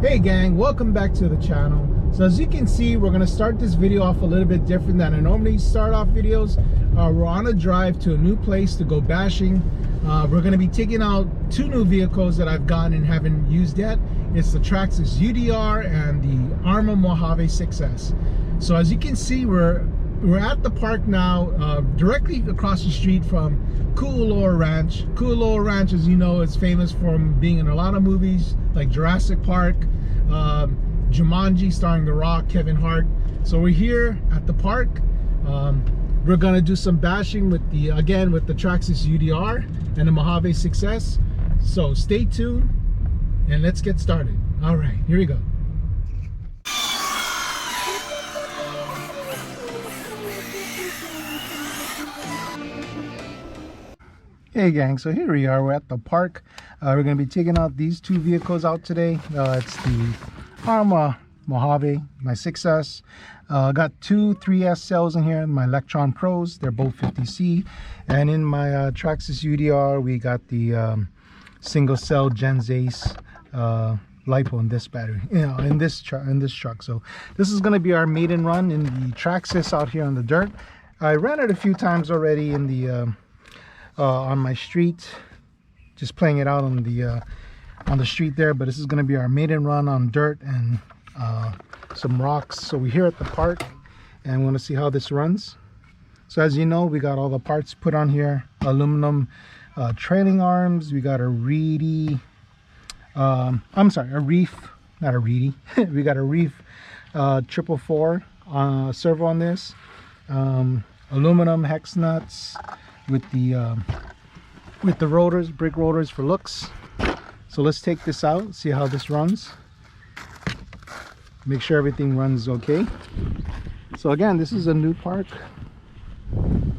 Hey gang, welcome back to the channel. So as you can see, we're gonna start this video off a little bit different than I normally start off videos. We're on a drive to a new place to go bashing. We're gonna be taking out two new vehicles that I've gotten and haven't used yet. It's the Traxxas UDR and the Arrma Mojave 6S. So as you can see, we're at the park now, directly across the street from Kuuloa Ranch. Kuuloa Ranch, as you know, is famous for being in a lot of movies like Jurassic Park, Jumanji starring The Rock, Kevin Hart. So we're here at the park. We're gonna do some bashing with the Traxxas UDR and the Mojave 6S. So stay tuned and let's get started. All right, here we go. Hey gang, so here we are, we're at the park. We're going to be taking out these two vehicles out today. It's the Arrma Mojave, my 6S. Got two 3S cells in here, my Electron Pros, they're both 50C. And in my Traxxas UDR, we got the single cell Gens Ace LiPo in this battery, in this truck. So this is going to be our maiden run in the Traxxas out here on the dirt. I ran it a few times already in the on my street, just playing it out on the street there, but this is going to be our maiden run on dirt and some rocks. So we're here at the park and we want to see how this runs. So as you know, we got all the parts put on here: aluminum trailing arms, we got a reedy a reef, not a reedy we got a reef 444 servo on this, aluminum hex nuts with the rotors, brake rotors for looks. So let's take this out, see how this runs, make sure everything runs okay. So again, this is a new park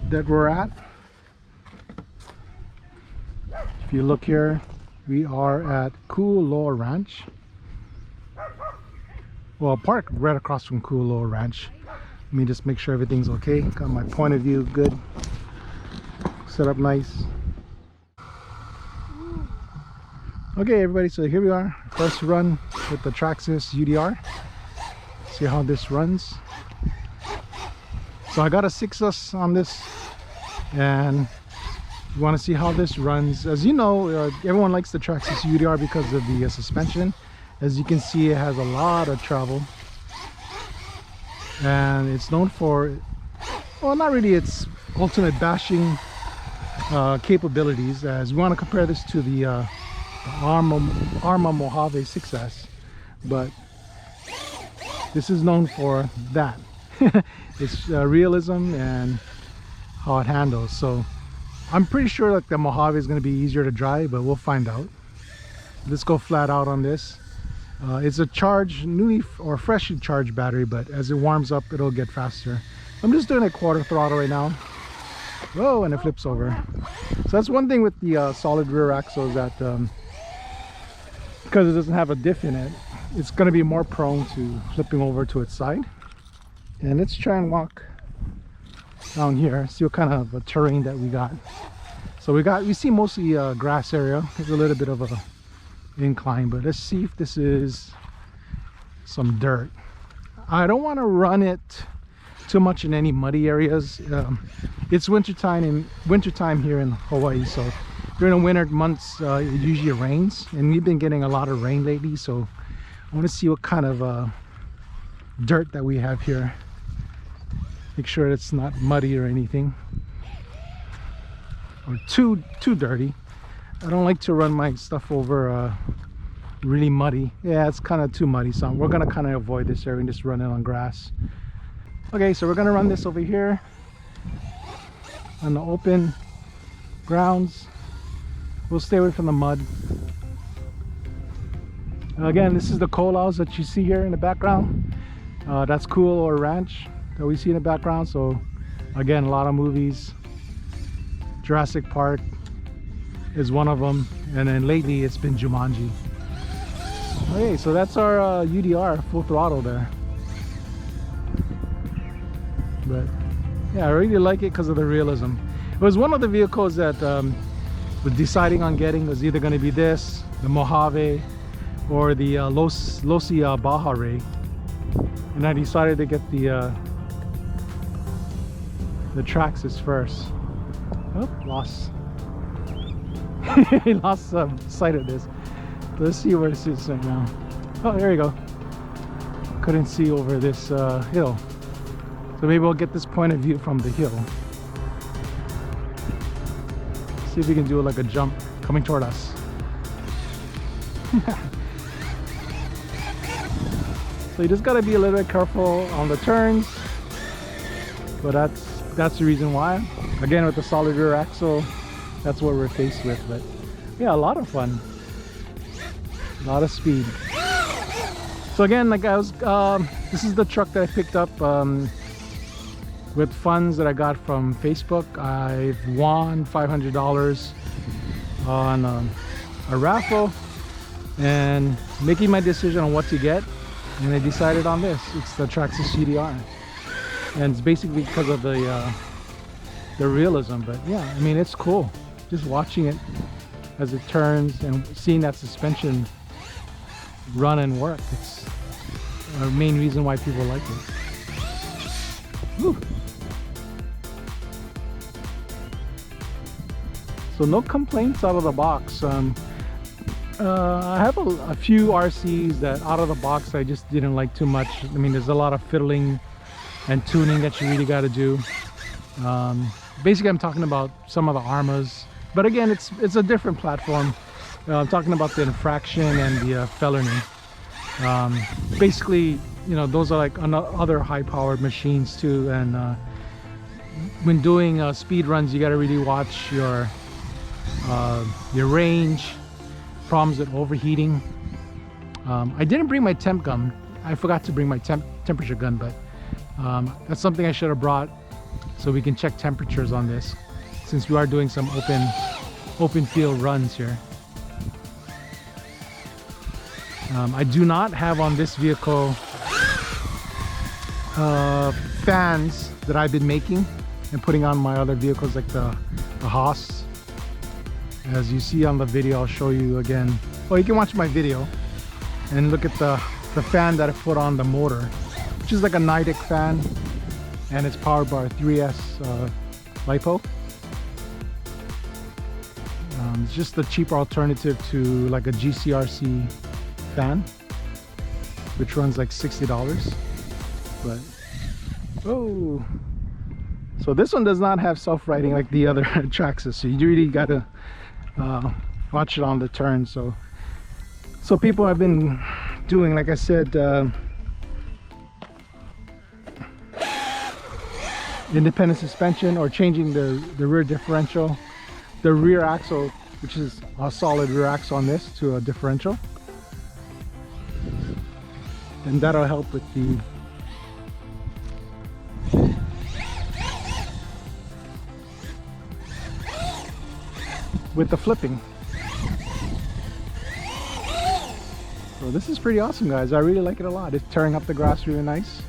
that we're at. If you look here, we are at Kuuloa Ranch, well, a park right across from Kuuloa Ranch. Let me just make sure everything's okay. Got my point of view good, set up nice. Okay everybody, so here we are, first run with the Traxxas UDR. See how this runs. So I got a 6S on this and you want to see how this runs. As you know, everyone likes the Traxxas UDR because of the suspension. As you can see, it has a lot of travel and it's known for, well, not really its ultimate bashing capabilities, as we want to compare this to the Arrma Mojave 6S, but this is known for that. It's realism and how it handles. So I'm pretty sure like the Mojave is going to be easier to drive, but we'll find out. Let's go flat out on this. It's a newly or freshly charged battery, but as it warms up it'll get faster. I'm just doing a quarter throttle right now. Whoa, and it flips over. So that's one thing with the solid rear axle, is that because it doesn't have a diff in it, it's going to be more prone to flipping over to its side. And let's try and walk down here, see what kind of terrain that we got. So we see mostly grass area. There's a little bit of a incline, but let's see if this is some dirt. I don't want to run it too much in any muddy areas. It's wintertime here in Hawaii, so during the winter months it usually rains, and we've been getting a lot of rain lately. So I want to see what kind of dirt that we have here, make sure it's not muddy or anything, or too dirty. I don't like to run my stuff over really muddy. Yeah, it's kind of too muddy, so we're gonna kind of avoid this area and just run it on grass. Okay, so we're gonna run this over here on the open grounds. We'll stay away from the mud. Again, this is the colas that you see here in the background. That's Kuuloa Ranch that we see in the background. So again, a lot of movies. Jurassic Park is one of them, and then lately it's been Jumanji. Okay, so that's our UDR full throttle there. But yeah, I really like it because of the realism. It was one of the vehicles that was deciding on getting. Was either going to be this, the Mojave, or the Losi Baja ray, and I decided to get the Traxxas first. Oh, lost lost sight of this. Let's see where this is right now. Oh, there you go. Couldn't see over this hill, so maybe we'll get this point of view from the hill. See if we can do like a jump coming toward us. So you just got to be a little bit careful on the turns, but that's the reason why. Again, with the solid rear axle, that's what we're faced with. But yeah, a lot of fun, a lot of speed. So again, like I was, this is the truck that I picked up with funds that I got from Facebook. I've won $500 on a raffle, and making my decision on what to get, and I decided on this. It's the Traxxas UDR, and it's basically because of the realism. But yeah, I mean, it's cool just watching it as it turns and seeing that suspension run and work. It's a main reason why people like it. Woo. So no complaints out of the box. I have a few RCs that out of the box I just didn't like too much. I mean, there's a lot of fiddling and tuning that you really got to do. Basically, I'm talking about some of the Arrmas, but again, it's a different platform. I'm talking about the infraction and the felony. Basically, you know, those are like other high-powered machines too. And when doing speed runs, you got to really watch your range, problems with overheating. I didn't bring my temp gun. I forgot to bring my temperature gun, but that's something I should have brought so we can check temperatures on this, since we are doing some open field runs here. I do not have on this vehicle fans that I've been making and putting on my other vehicles, like the Haas. As you see on the video, I'll show you again. Well, you can watch my video and look at the fan that I put on the motor, which is like a Nidec fan, and it's powered by a 3S LiPo. It's just a cheaper alternative to like a GCRC fan, which runs like $60. But oh, so this one does not have self-righting like the other Traxxas, so you really gotta watch it on the turn. So people have been doing, like I said, independent suspension, or changing the rear differential, the rear axle, which is a solid rear axle on this, to a differential, and that'll help with the flipping. So this is pretty awesome, guys. I really like it a lot. It's tearing up the grass really nice,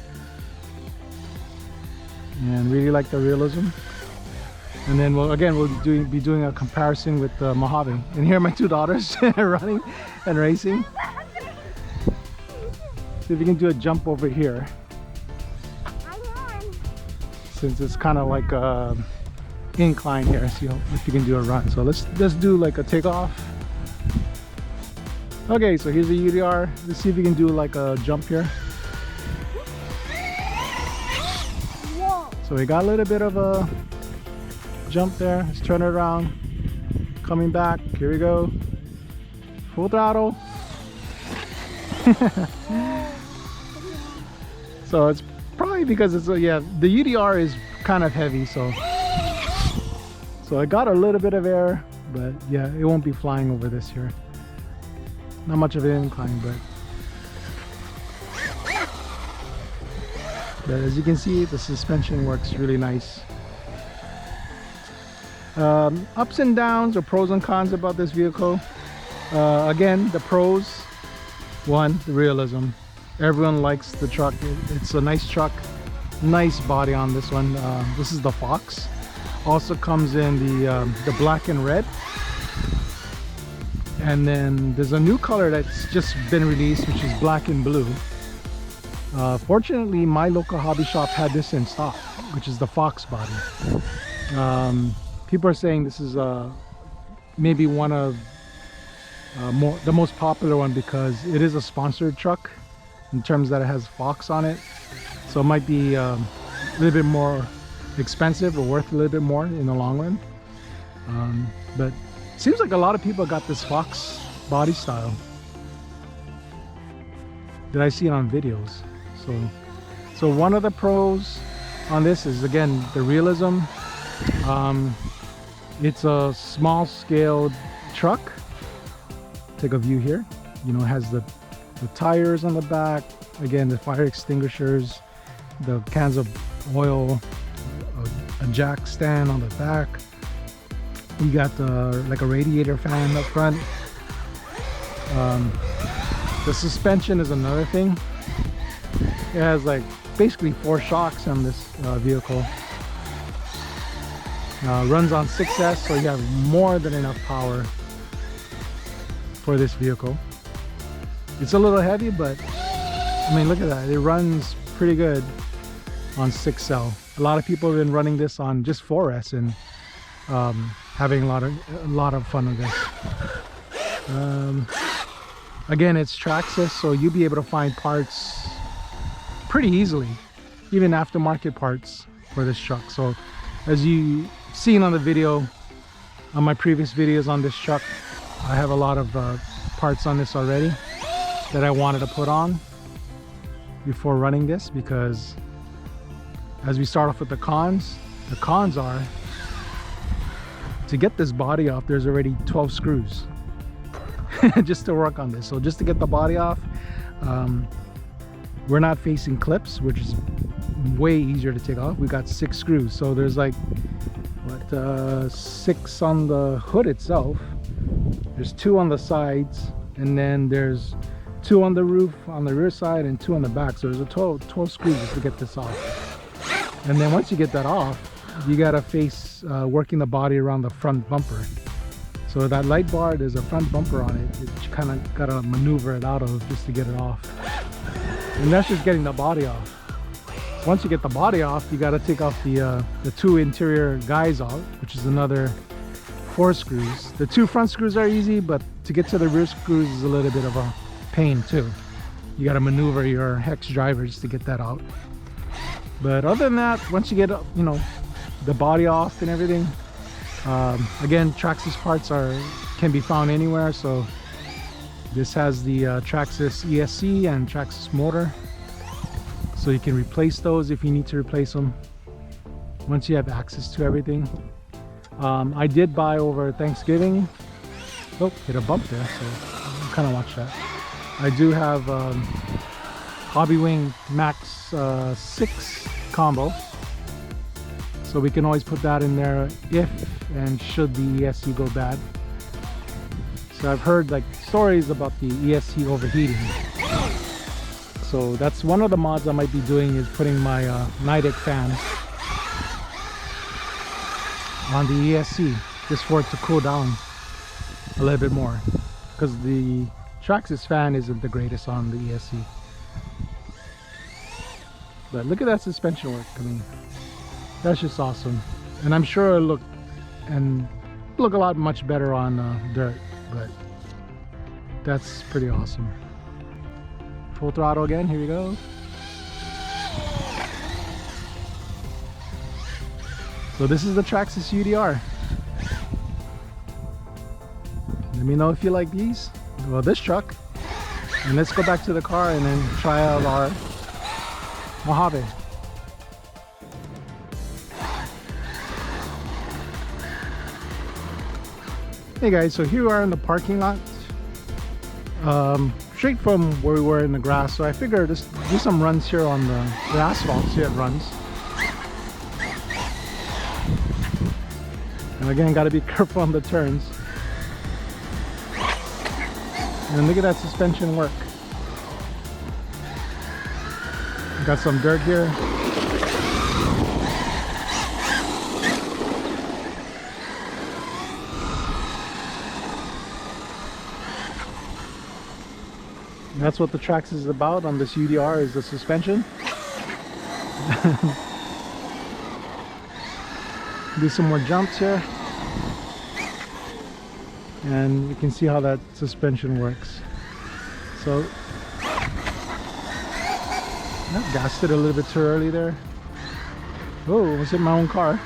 and really like the realism. And then we'll be doing a comparison with the Mojave. And here are my two daughters running and racing. See if you can do a jump over here, since it's kind of like a incline here. See if you can do a run. So let's do like a takeoff. Okay, so here's the UDR. Let's see if we can do like a jump here. Whoa. So we got a little bit of a jump there. Let's turn it around. Coming back. Here we go. Full throttle. So it's probably because it's yeah, the UDR is kind of heavy, so I got a little bit of air, but yeah, it won't be flying over this here. Not much of an incline, but as you can see, the suspension works really nice. Ups and downs, or pros and cons about this vehicle. Again, the pros: one, the realism. Everyone likes the truck. It's a nice truck, nice body on this one. This is the Fox. Also comes in the black and red. And then there's a new color that's just been released, which is black and blue. Fortunately, my local hobby shop had this in stock, which is the Fox body. People are saying this is maybe one of the most popular one because it is a sponsored truck in terms that it has Fox on it. So it might be a little bit more expensive or worth a little bit more in the long run. But it seems like a lot of people got this Fox body style that I see on videos. So one of the pros on this is, again, the realism. It's a small scaled truck. Take a view here. You know, it has the tires on the back, again, the fire extinguishers, the cans of oil, a jack stand on the back. You got like a radiator fan up front. The suspension is another thing. It has like basically 4 shocks on this vehicle. Runs on 6S, so you have more than enough power for this vehicle. It's a little heavy, but I mean, look at that. It runs pretty good on 6L. A lot of people have been running this on just 4S and having a lot of fun with this. Again, it's Traxxas, so you'll be able to find parts pretty easily, even aftermarket parts for this truck. So as you seen on the video, on my previous videos on this truck, I have a lot of parts on this already that I wanted to put on before running this, because as we start off with the cons are, to get this body off, there's already 12 screws just to work on this. So just to get the body off, we're not facing clips, which is way easier to take off. We got 6 screws, so there's like what, 6 on the hood itself. There's 2 on the sides, and then there's 2 on the roof on the rear side and 2 on the back. So there's a total 12 screws just to get this off. And then once you get that off, you gotta face working the body around the front bumper. So that light bar, there's a front bumper on it. You kind of gotta maneuver it out of just to get it off. And that's just getting the body off. Once you get the body off, you got to take off the 2 interior guys off, which is another 4 screws. The 2 front screws are easy, but to get to the rear screws is a little bit of a pain too. You got to maneuver your hex driver just to get that out. But other than that, once you get, you know, the body off and everything, again, Traxxas parts can be found anywhere. So this has the Traxxas ESC and Traxxas motor, so you can replace those if you need to replace them once you have access to everything. I did buy over Thanksgiving. Oh, hit a bump there, so kind of watch that. I do have Hobby Wing Max 6 combo, so we can always put that in there if and should the ESC go bad. So I've heard like stories about the ESC overheating. So that's one of the mods I might be doing, is putting my Nidec fan on the ESC just for it to cool down a little bit more, because the Traxxas fan isn't the greatest on the ESC. But look at that suspension work. I mean, that's just awesome. And I'm sure it'll look a lot much better on dirt, but that's pretty awesome. Full throttle again, here we go. So this is the Traxxas UDR. Let me know if you like these, well, this truck. And let's go back to the car and then try out our Mojave. Hey guys, so here we are in the parking lot, straight from where we were in the grass. So I figured just do some runs here on the asphalt, see it runs. And again, got to be careful on the turns. And look at that suspension work. Got some dirt here. And that's what the Traxxas is about on this UDR, is the suspension. Do some more jumps here. And you can see how that suspension works. So, I gassed it a little bit too early there. Oh, I almost hit my own car.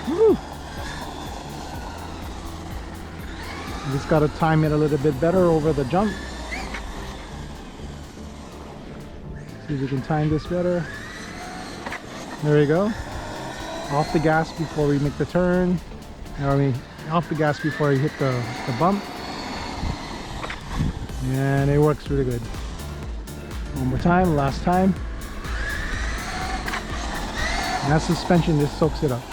Woo. Just got to time it a little bit better over the jump. See if we can time this better. There we go. Off the gas before we make the turn. I mean, off the gas before you hit the bump. And it works really good. One more time, last time. And that suspension just soaks it up.